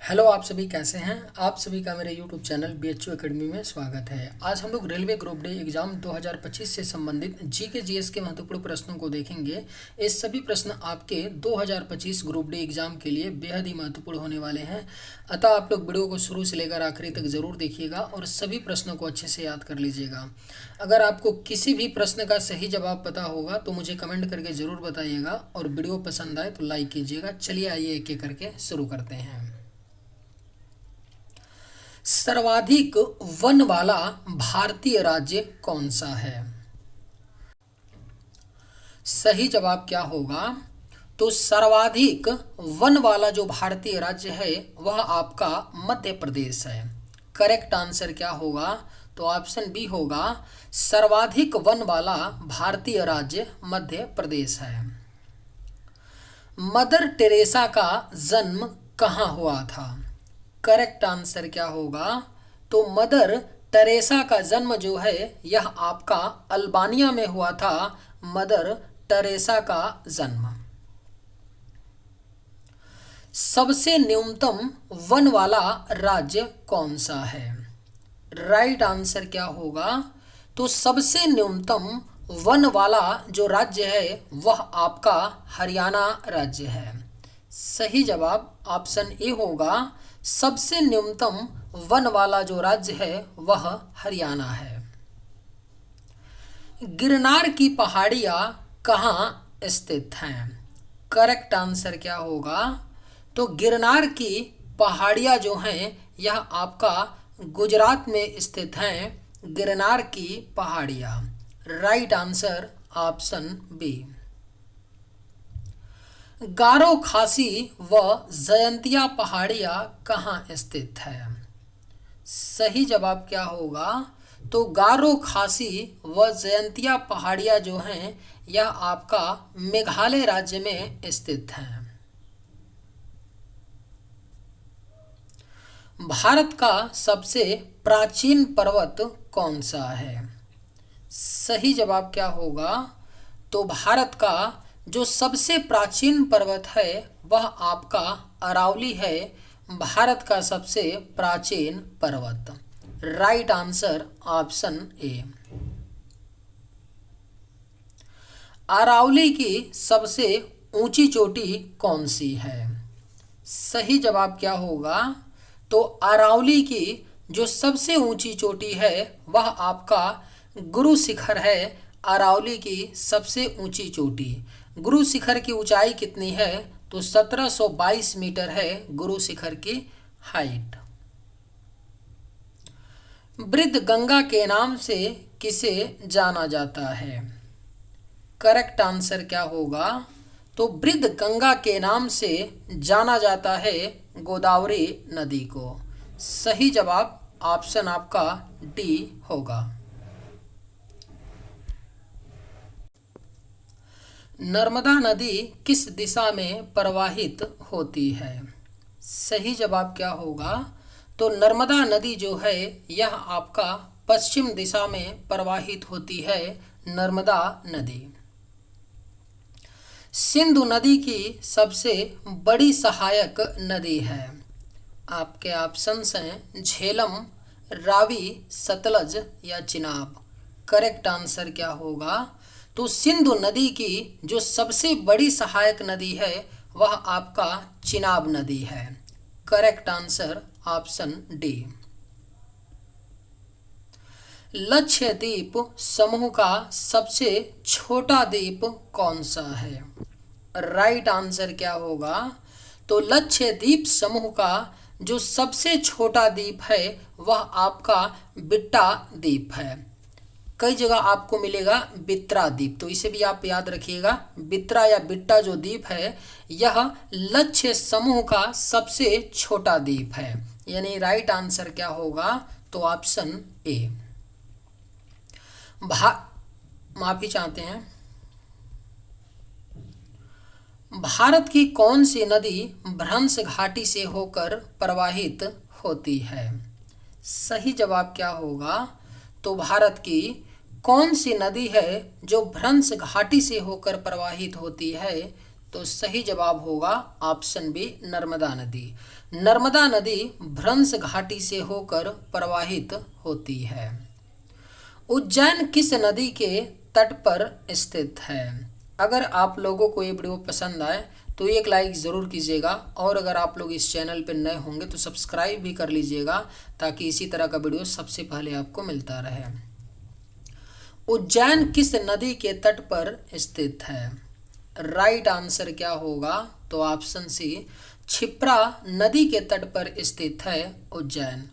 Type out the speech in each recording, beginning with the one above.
Hello, आप सभी कैसे हैं। आप सभी का मेरे यूट्यूब चैनल BHU एकेडमी में स्वागत है। आज हम लोग रेलवे ग्रुप डी एग्ज़ाम 2025 से संबंधित जीके जीएस के महत्वपूर्ण प्रश्नों को देखेंगे। ये सभी प्रश्न आपके 2025 ग्रुप डी एग्ज़ाम के लिए बेहद ही महत्वपूर्ण होने वाले हैं। अतः आप लोग वीडियो को शुरू से लेकर आखिरी तक ज़रूर देखिएगा और सभी प्रश्नों को अच्छे से याद कर लीजिएगा। अगर आपको किसी भी प्रश्न का सही जवाब पता होगा तो मुझे कमेंट करके ज़रूर बताइएगा और वीडियो पसंद आए तो लाइक कीजिएगा। चलिए आइए एक एक करके शुरू करते हैं। सर्वाधिक वन वाला भारतीय राज्य कौन सा है? सही जवाब क्या होगा? तो सर्वाधिक वन वाला जो भारतीय राज्य है वह आपका मध्य प्रदेश है। करेक्ट आंसर क्या होगा? तो ऑप्शन बी होगा, सर्वाधिक वन वाला भारतीय राज्य मध्य प्रदेश है। मदर टेरेसा का जन्म कहाँ हुआ था? करेक्ट आंसर क्या होगा? तो मदर टेरेसा का जन्म जो है यह आपका अल्बानिया में हुआ था। मदर टेरेसा का जन्म। सबसे न्यूनतम वन वाला राज्य कौन सा है? राइट आंसर क्या होगा? तो सबसे न्यूनतम वन वाला जो राज्य है वह आपका हरियाणा राज्य है। सही जवाब ऑप्शन ए होगा, सबसे न्यूनतम वन वाला जो राज्य है वह हरियाणा है। गिरनार की पहाड़ियाँ कहाँ स्थित हैं? करेक्ट आंसर क्या होगा? तो गिरनार की पहाड़ियाँ जो हैं यह आपका गुजरात में स्थित हैं। गिरनार की पहाड़ियाँ। Right answer option B. Garo Khasi व जयंतिया पहाड़ियाँ कहाँ स्थित है? सही जवाब क्या होगा? तो गारो खासी व जयंतिया पहाड़ियाँ जो हैं यह आपका मेघालय राज्य में स्थित हैं। भारत का सबसे प्राचीन पर्वत कौन सा है? सही जवाब क्या होगा? तो भारत का जो सबसे प्राचीन पर्वत है वह आपका अरावली है। भारत का सबसे प्राचीन पर्वत। Right answer option A. Aravalli की सबसे ऊंची चोटी कौन सी है? सही जवाब क्या होगा? तो अरावली की जो सबसे ऊंची चोटी है वह आपका गुरु शिखर है। अरावली की सबसे ऊंची चोटी। गुरु शिखर की ऊंचाई कितनी है? तो 1722 मीटर है गुरु शिखर की हाइट। वृद्ध गंगा के नाम से किसे जाना जाता है? करेक्ट आंसर क्या होगा? तो वृद्ध गंगा के नाम से जाना जाता है गोदावरी नदी को। सही जवाब ऑप्शन आपका डी होगा। नर्मदा नदी किस दिशा में प्रवाहित होती है? सही जवाब क्या होगा? तो नर्मदा नदी जो है यह आपका पश्चिम दिशा में प्रवाहित होती है। नर्मदा नदी। सिंधु नदी की सबसे बड़ी सहायक नदी है। आपके ऑप्शंस हैं झेलम, रावी, सतलज या चिनाब। करेक्ट आंसर क्या होगा? तो सिंधु नदी की जो सबसे बड़ी सहायक नदी है वह आपका चिनाब नदी है। Correct answer option D. Lakshadweep समूह का सबसे छोटा द्वीप कौन सा है? राइट आंसर क्या होगा? तो लक्षद्वीप समूह का जो सबसे छोटा द्वीप है वह आपका बिट्टा द्वीप है। कई जगह आपको मिलेगा बित्रा द्वीप, तो इसे भी आप याद रखिएगा। बित्रा या बिट्टा जो द्वीप है यह लक्ष्य समूह का सबसे छोटा द्वीप है। यानी राइट आंसर क्या होगा? तो ऑप्शन ए। माफी चाहते हैं। भारत की कौन सी नदी भ्रंश घाटी से होकर प्रवाहित होती है? सही जवाब क्या होगा? तो भारत की कौन सी नदी है जो भ्रंश घाटी से होकर प्रवाहित होती है? तो सही जवाब होगा ऑप्शन बी, नर्मदा नदी। नर्मदा नदी भ्रंश घाटी से होकर प्रवाहित होती है। उज्जैन किस नदी के तट पर स्थित है? अगर आप लोगों को ये वीडियो पसंद आए तो एक लाइक ज़रूर कीजिएगा, और अगर आप लोग इस चैनल पर नए होंगे तो सब्सक्राइब भी कर लीजिएगा, ताकि इसी तरह का वीडियो सबसे पहले आपको मिलता रहे। उज्जैन किस नदी के तट पर स्थित है? राइट आंसर क्या होगा? तो ऑप्शन सी, क्षिप्रा नदी के तट पर स्थित है उज्जैन।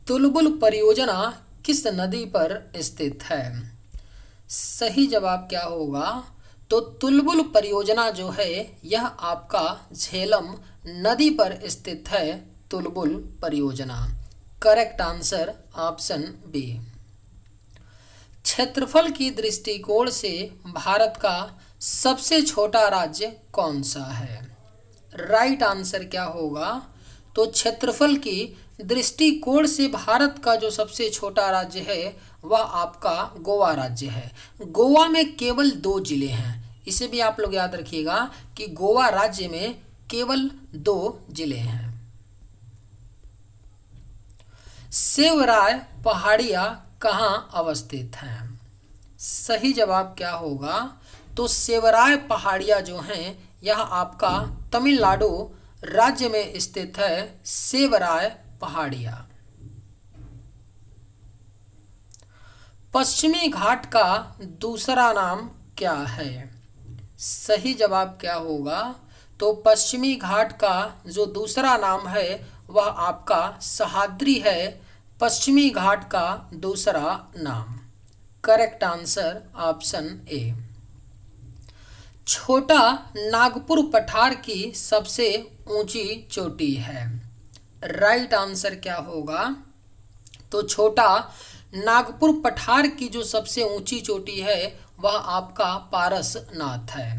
तुलबुल परियोजना किस नदी पर स्थित है? सही जवाब क्या होगा? तो तुलबुल परियोजना जो है यह आपका झेलम नदी पर स्थित है। तुलबुल परियोजना। Correct answer option B. क्षेत्रफल की दृष्टिकोण से भारत का सबसे छोटा राज्य कौन सा है? राइट आंसर क्या होगा? तो क्षेत्रफल की दृष्टिकोण से भारत का जो सबसे छोटा राज्य है वह आपका गोवा राज्य है। गोवा में केवल 2 जिले हैं। इसे भी आप लोग याद रखिएगा कि गोवा राज्य में केवल 2 जिले हैं। सेवराय पहाड़ियाँ कहाँ अवस्थित हैं? सही जवाब क्या होगा? तो सेवराय पहाड़ियाँ जो हैं यह आपका तमिलनाडु राज्य में स्थित है। सेवराय पहाड़ियाँ। पश्चिमी घाट का दूसरा नाम क्या है? सही जवाब क्या होगा? तो पश्चिमी घाट का जो दूसरा नाम है वह आपका सह्याद्री है। पश्चिमी घाट का दूसरा नाम। करेक्ट आंसर ऑप्शन ए। छोटा नागपुर पठार की सबसे ऊंची चोटी है। राइट आंसर क्या होगा? तो छोटा नागपुर पठार की जो सबसे ऊंची चोटी है वह आपका पारसनाथ है।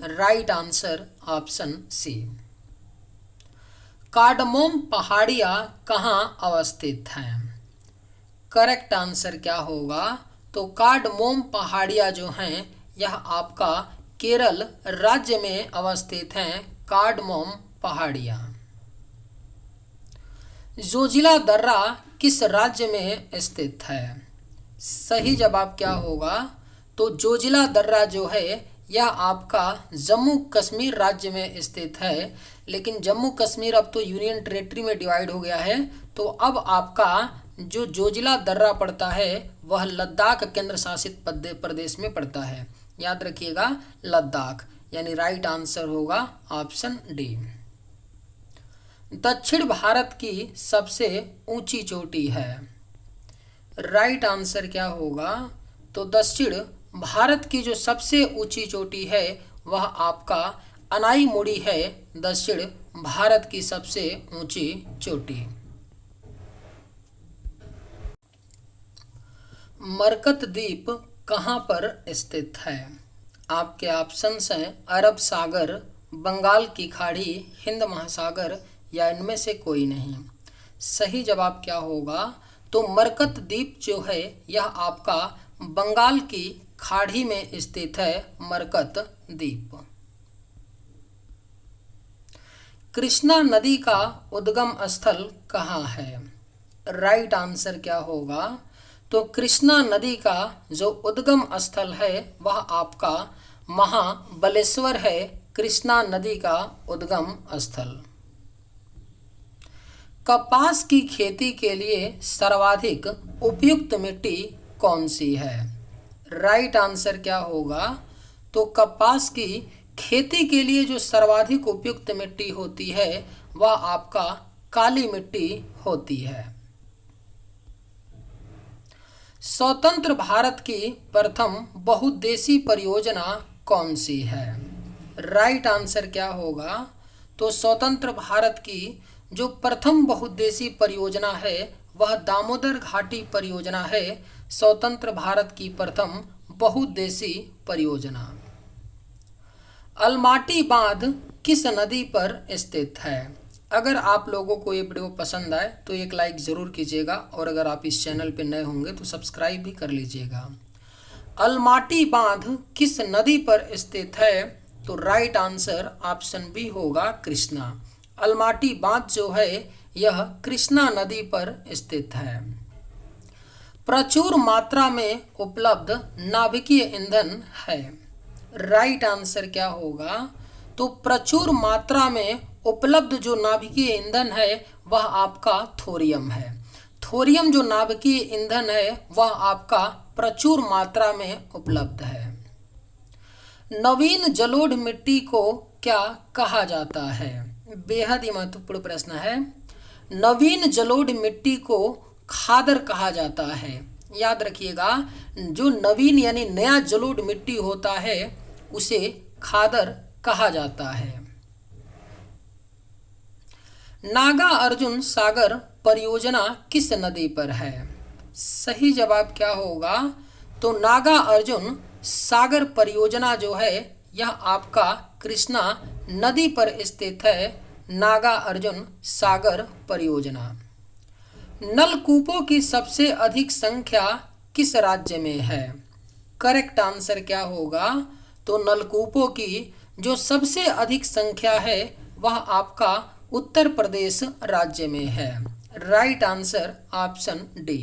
Right answer option C. Cardamom पहाड़ियाँ कहाँ अवस्थित हैं? करेक्ट आंसर क्या होगा? तो कार्डमोम पहाड़ियाँ जो हैं यह आपका केरल राज्य में अवस्थित हैं। कार्डमोम पहाड़ियाँ। जोजिला दर्रा किस राज्य में स्थित है? सही जवाब क्या होगा? तो जोजिला दर्रा जो है यह आपका जम्मू कश्मीर राज्य में स्थित है। लेकिन जम्मू कश्मीर अब तो यूनियन टेरेटरी में डिवाइड हो गया है, तो अब आपका जो जोजिला दर्रा पड़ता है वह लद्दाख केंद्र शासित प्रदेश में पड़ता है। याद रखिएगा लद्दाख, यानी राइट आंसर होगा ऑप्शन डी। दक्षिण भारत की सबसे ऊंची चोटी है। राइट आंसर क्या होगा? तो दक्षिण भारत की जो सबसे ऊंची चोटी है वह आपका अनाईमुड़ी है। दक्षिण भारत की सबसे ऊंची चोटी। मरकत द्वीप कहाँ पर स्थित है? आपके ऑप्शंस हैं अरब सागर, बंगाल की खाड़ी, हिंद महासागर, या इनमें से कोई नहीं। सही जवाब क्या होगा? तो मरकत द्वीप जो है यह आपका बंगाल की खाड़ी में स्थित है। मरकत द्वीप। कृष्णा नदी का उद्गम स्थल कहाँ है? राइट आंसर क्या होगा? तो कृष्णा नदी का जो उद्गम स्थल है वह आपका महाबलेश्वर है। कृष्णा नदी का उद्गम स्थल। कपास की खेती के लिए सर्वाधिक उपयुक्त मिट्टी कौन सी है? राइट आंसर क्या होगा? तो कपास की खेती के लिए जो सर्वाधिक उपयुक्त मिट्टी होती है वह आपका काली मिट्टी होती है। स्वतंत्र भारत की प्रथम बहुउद्देशीय परियोजना कौन सी है? राइट आंसर क्या होगा? तो स्वतंत्र भारत की जो प्रथम बहुउद्देशीय परियोजना है वह दामोदर घाटी परियोजना है। स्वतंत्र भारत की प्रथम बहुउद्देशीय परियोजना। अलमाटी बांध किस नदी पर स्थित है? अगर आप लोगों को ये वीडियो पसंद आए तो एक लाइक ज़रूर कीजिएगा, और अगर आप इस चैनल पर नए होंगे तो सब्सक्राइब भी कर लीजिएगा। अलमाटी बांध किस नदी पर स्थित है? तो राइट आंसर ऑप्शन बी होगा कृष्णा। अलमाटी बांध जो है यह कृष्णा नदी पर स्थित है। प्रचुर मात्रा में उपलब्ध नाभिकीय ईंधन है। राइट आंसर क्या होगा? तो प्रचुर मात्रा में उपलब्ध जो नाभिकीय ईंधन है वह आपका थोरियम है। थोरियम जो नाभिकीय ईंधन है वह आपका प्रचुर मात्रा में उपलब्ध है। नवीन जलोढ़ मिट्टी को क्या कहा जाता है? बेहद ही महत्वपूर्ण प्रश्न है। नवीन जलोढ़ मिट्टी को खादर कहा जाता है। याद रखिएगा, जो नवीन यानी नया जलोढ़ मिट्टी होता है उसे खादर कहा जाता है। नागा अर्जुन सागर परियोजना किस नदी पर है? सही जवाब क्या होगा? तो नागा अर्जुन सागर परियोजना जो है यह आपका कृष्णा नदी पर स्थित है। नागा अर्जुन सागर परियोजना। नलकूपों की सबसे अधिक संख्या किस राज्य में है? करेक्ट आंसर क्या होगा? तो नलकूपों की जो सबसे अधिक संख्या है वह आपका उत्तर प्रदेश राज्य में है। Right answer option D.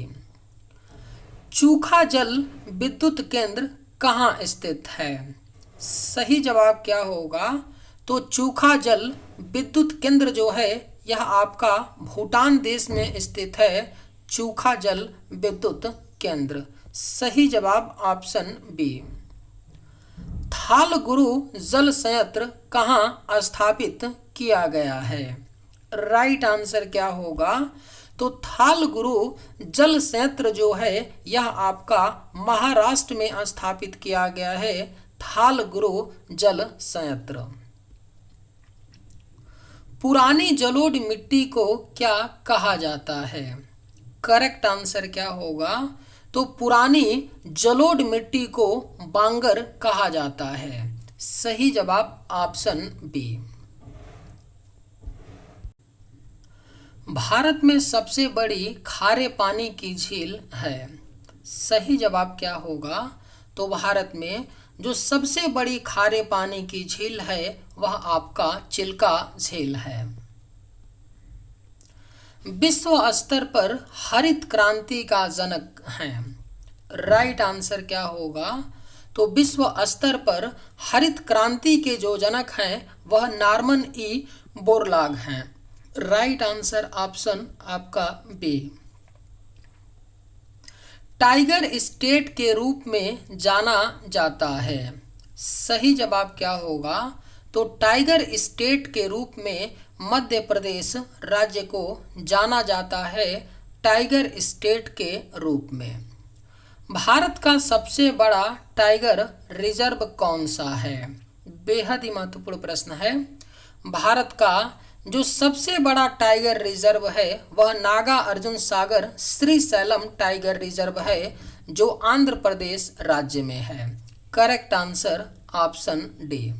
Chukha जल विद्युत केंद्र कहाँ स्थित है? सही जवाब क्या होगा? तो चूखा जल विद्युत केंद्र जो है यह आपका भूटान देश में स्थित है। चूखा जल विद्युत केंद्र। सही जवाब ऑप्शन बी। थाल गुरु जल संयंत्र कहाँ स्थापित किया गया है? राइट आंसर क्या होगा? तो थाल गुरु जल संयंत्र जो है यह आपका महाराष्ट्र में स्थापित किया गया है। थाल गुरु जल संयंत्र। पुरानी जलोढ़ मिट्टी को क्या कहा जाता है? करेक्ट आंसर क्या होगा? तो पुरानी जलोढ़ मिट्टी को बांगर कहा जाता है। सही जवाब ऑप्शन बी। भारत में सबसे बड़ी खारे पानी की झील है। सही जवाब क्या होगा? तो भारत में जो सबसे बड़ी खारे पानी की झील है वह आपका चिल्का झील है। विश्व स्तर पर हरित क्रांति का जनक है। राइट आंसर क्या होगा? तो विश्व स्तर पर हरित क्रांति के जो जनक हैं वह नॉर्मन ई बोरलॉग हैं। राइट आंसर ऑप्शन आपका बी। टाइगर स्टेट के रूप में जाना जाता है। सही जवाब क्या होगा? तो टाइगर स्टेट के रूप में मध्य प्रदेश राज्य को जाना जाता है टाइगर स्टेट के रूप में। भारत का सबसे बड़ा टाइगर रिजर्व कौन सा है? बेहद ही महत्वपूर्ण प्रश्न है। भारत का जो सबसे बड़ा टाइगर रिजर्व है वह नागा अर्जुन सागर श्रीशैलम टाइगर रिजर्व है जो आंध्र प्रदेश राज्य में है। Correct answer option D.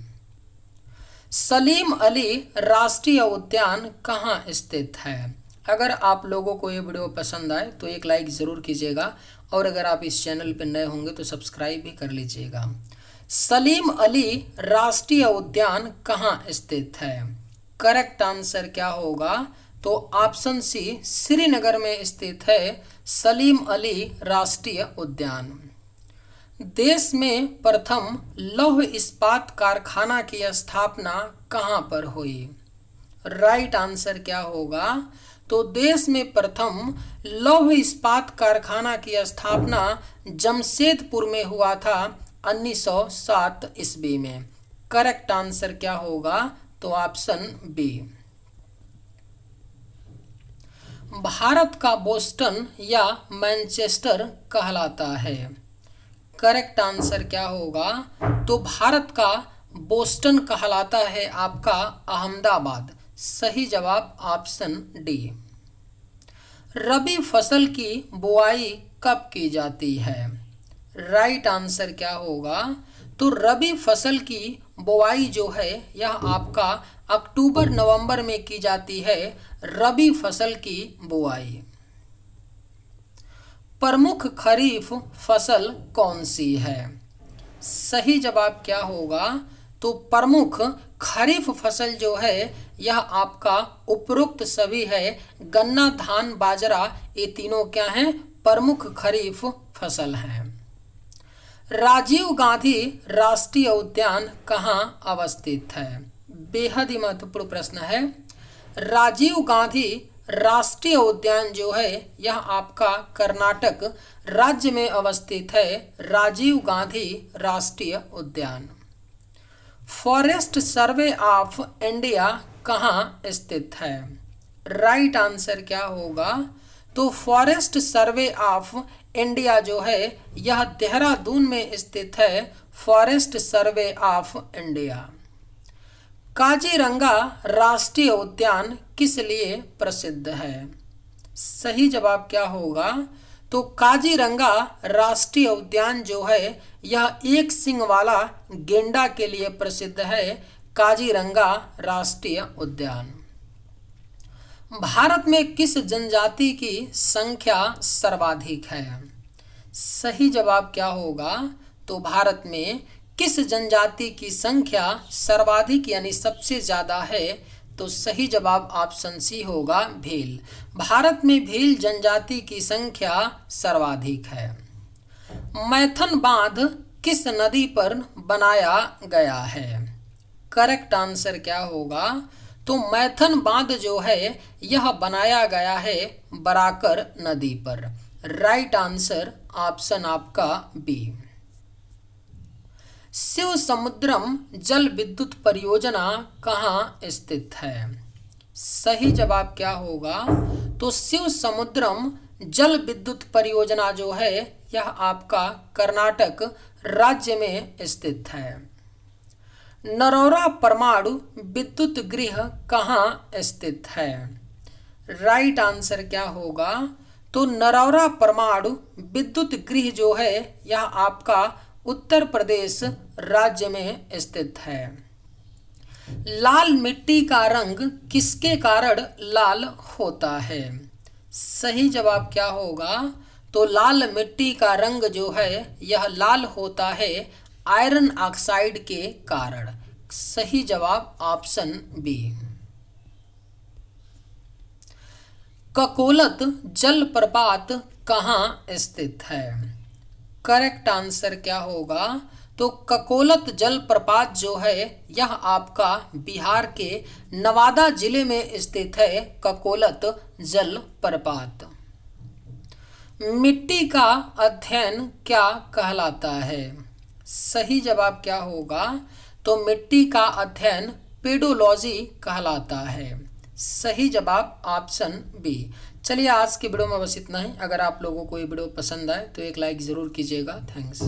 Salim Ali राष्ट्रीय उद्यान कहाँ स्थित है? अगर आप लोगों को ये वीडियो पसंद आए तो एक लाइक ज़रूर कीजिएगा और अगर आप इस चैनल पर नए होंगे तो सब्सक्राइब भी कर लीजिएगा। सलीम अली राष्ट्रीय उद्यान कहाँ स्थित है? करेक्ट आंसर क्या होगा? तो ऑप्शन सी श्रीनगर में स्थित है सलीम अली राष्ट्रीय उद्यान। देश में प्रथम लौह इस्पात कारखाना की स्थापना कहाँ पर हुई? राइट आंसर क्या होगा? तो देश में प्रथम लौह इस्पात कारखाना की स्थापना जमशेदपुर में हुआ था 1907 ईस्वी में। करेक्ट आंसर क्या होगा? तो ऑप्शन बी। भारत का बोस्टन या मैनचेस्टर कहलाता है। करेक्ट आंसर क्या होगा? तो भारत का बोस्टन कहलाता है आपका अहमदाबाद। सही जवाब ऑप्शन डी। रबी फसल की बुआई कब की जाती है? राइट आंसर क्या होगा? तो रबी फसल की बुआई जो है यह आपका अक्टूबर नवंबर में की जाती है। रबी फसल की बुआई। प्रमुख खरीफ फसल कौन सी है? सही जवाब क्या होगा? तो प्रमुख खरीफ फसल जो है यह आपका उपरोक्त सभी है। गन्ना, धान, बाजरा, ये तीनों क्या हैं? प्रमुख खरीफ फसल हैं। राजीव गांधी राष्ट्रीय उद्यान कहाँ अवस्थित है? बेहद ही महत्वपूर्ण प्रश्न है। राजीव गांधी राष्ट्रीय उद्यान जो है यह आपका कर्नाटक राज्य में अवस्थित है। राजीव गांधी राष्ट्रीय उद्यान। फॉरेस्ट सर्वे ऑफ इंडिया कहाँ स्थित है? राइट आंसर क्या होगा? तो फॉरेस्ट सर्वे ऑफ इंडिया जो है यह देहरादून में स्थित है। Forest survey of India. Kaziranga राष्ट्रीय उद्यान किस लिए प्रसिद्ध है? सही जवाब क्या होगा? तो काजीरंगा राष्ट्रीय उद्यान जो है यह एक सींग वाला गेंडा के लिए प्रसिद्ध है। काजीरंगा राष्ट्रीय उद्यान। भारत में किस जनजाति की संख्या सर्वाधिक है? सही जवाब क्या होगा? तो भारत में किस जनजाति की संख्या सर्वाधिक यानी सबसे ज्यादा है? तो सही जवाब ऑप्शन सी होगा, भील। भारत में भील जनजाति की संख्या सर्वाधिक है। मैथन बांध किस नदी पर बनाया गया है? करेक्ट आंसर क्या होगा? तो मैथन बांध जो है यह बनाया गया है बराकर नदी पर। राइट आंसर ऑप्शन आपका बी। शिव समुद्रम जल विद्युत परियोजना कहाँ स्थित है? सही जवाब क्या होगा? तो शिव समुद्रम जल विद्युत परियोजना जो है यह आपका कर्नाटक राज्य में स्थित है। नरौरा परमाणु विद्युत गृह कहाँ स्थित है? राइट आंसर क्या होगा? तो नरौरा परमाणु विद्युत गृह जो है यह आपका उत्तर प्रदेश राज्य में स्थित है। लाल मिट्टी का रंग किसके कारण लाल होता है? सही जवाब क्या होगा? तो लाल मिट्टी का रंग जो है यह लाल होता है आयरन ऑक्साइड के कारण। सही जवाब ऑप्शन बी। ककोलत जलप्रपात कहाँ स्थित है? करेक्ट आंसर क्या होगा? तो ककोलत जलप्रपात जो है यह आपका बिहार के नवादा जिले में स्थित है। ककोलत जलप्रपात। मिट्टी का अध्ययन क्या कहलाता है? सही जवाब क्या होगा? तो मिट्टी का अध्ययन पेडोलॉजी कहलाता है। सही जवाब ऑप्शन बी। चलिए आज की वीडियो में बस इतना ही। अगर आप लोगों को ये वीडियो पसंद आए तो एक लाइक ज़रूर कीजिएगा। थैंक्स।